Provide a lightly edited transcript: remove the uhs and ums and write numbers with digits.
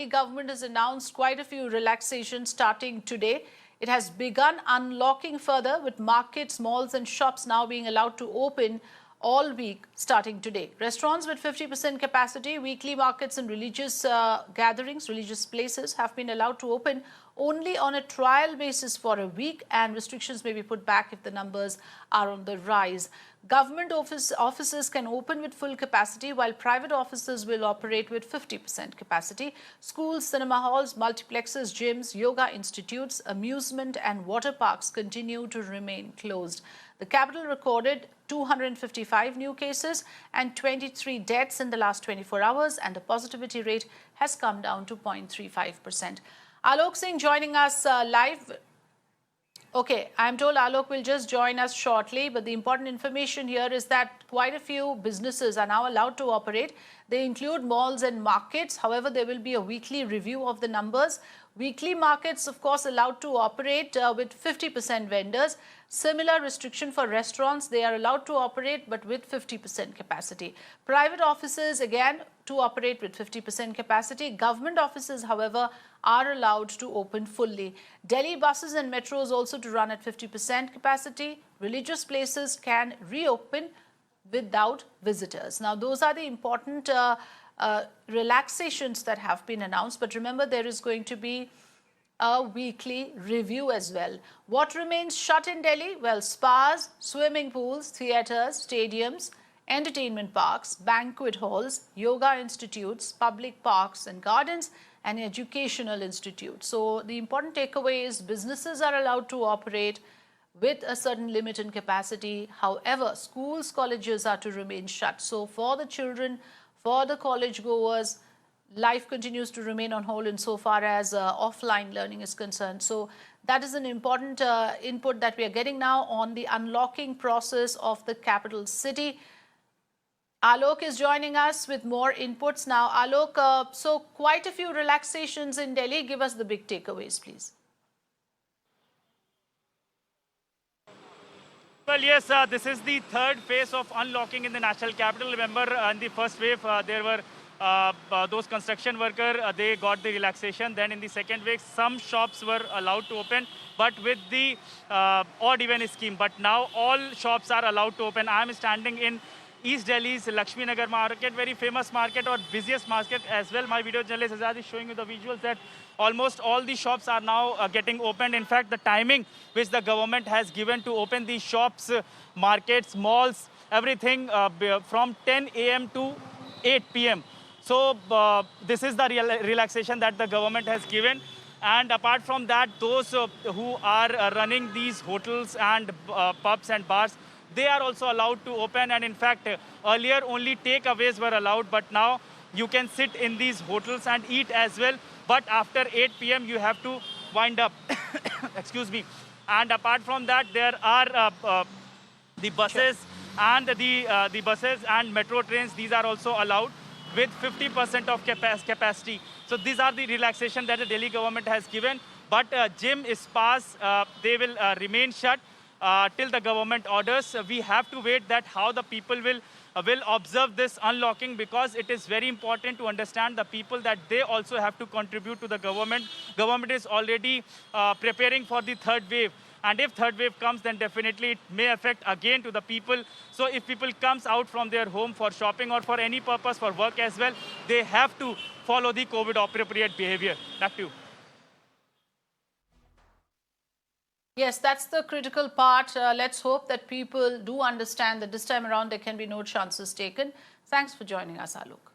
The government has announced quite a few relaxations starting today. It has begun unlocking further, with markets, malls and shops now being allowed to open all week starting today. Restaurants with 50% capacity, weekly markets and religious gatherings, religious places have been allowed to open only on a trial basis for a week, and restrictions may be put back if the numbers are on the rise. Government offices can open with full capacity, while private offices will operate with 50% capacity. Schools, cinema halls, multiplexes, gyms, yoga institutes, amusement and water parks continue to remain closed. The capital recorded 255 new cases and 23 deaths in the last 24 hours, and the positivity rate has come down to 0.35%. Alok Singh joining us live. Okay, I'm told Alok will just join us shortly, but the important information here is that quite a few businesses are now allowed to operate. They include malls and markets. However, there will be a weekly review of the numbers. Weekly markets, of course, allowed to operate with 50% vendors. Similar restriction for restaurants. They are allowed to operate but with 50% capacity. Private offices, again, to operate with 50% capacity. Government offices, however, are allowed to open fully. Delhi buses and metros also to run at 50% capacity. Religious places can reopen without visitors. Now, those are the important relaxations that have been announced. But remember, there is going to be a weekly review as well. What remains shut in Delhi? Well, spas, swimming pools, theatres, stadiums, entertainment parks, banquet halls, yoga institutes, public parks and gardens, and educational institutes. So the important takeaway is businesses are allowed to operate with a certain limit in capacity. However, schools, colleges are to remain shut. So for the children, for the college goers, life continues to remain on hold insofar as offline learning is concerned. So that is an important input that we are getting now on the unlocking process of the capital city. Alok is joining us with more inputs now. Alok, so quite a few relaxations in Delhi. Give us the big takeaways, please. Well, yes, this is the third phase of unlocking in the national capital. Remember, in the first wave, there were those construction workers, they got the relaxation. Then in the second wave, some shops were allowed to open, but with the odd even scheme. But now all shops are allowed to open. I am standing in East Delhi's Lakshmi Nagar market, very famous market or busiest market as well. My video journalist Azad is showing you the visuals that almost all the shops are now getting opened. In fact, the timing which the government has given to open the shops, markets, malls, everything from 10 a.m. to 8 p.m. So this is the relaxation that the government has given. And apart from that, those who are running these hotels and pubs and bars, they are also allowed to open. And in fact, earlier only takeaways were allowed, but now you can sit in these hotels and eat as well. But after 8 p.m., you have to wind up. Excuse me. And apart from that, there are the buses and the buses and metro trains. These are also allowed with 50% of capacity. So these are the relaxation that the Delhi government has given. But gym, spas, they will remain shut till the government orders. We have to wait that how the people will observe this unlocking, because it is very important to understand the people that they also have to contribute to the government. Government is already preparing for the third wave. And if third wave comes, then definitely it may affect again to the people. So if people comes out from their home for shopping or for any purpose, for work as well, they have to follow the COVID appropriate behavior. Back to you. Yes, that's the critical part. Let's hope that people do understand that this time around there can be no chances taken. Thanks for joining us, Alok.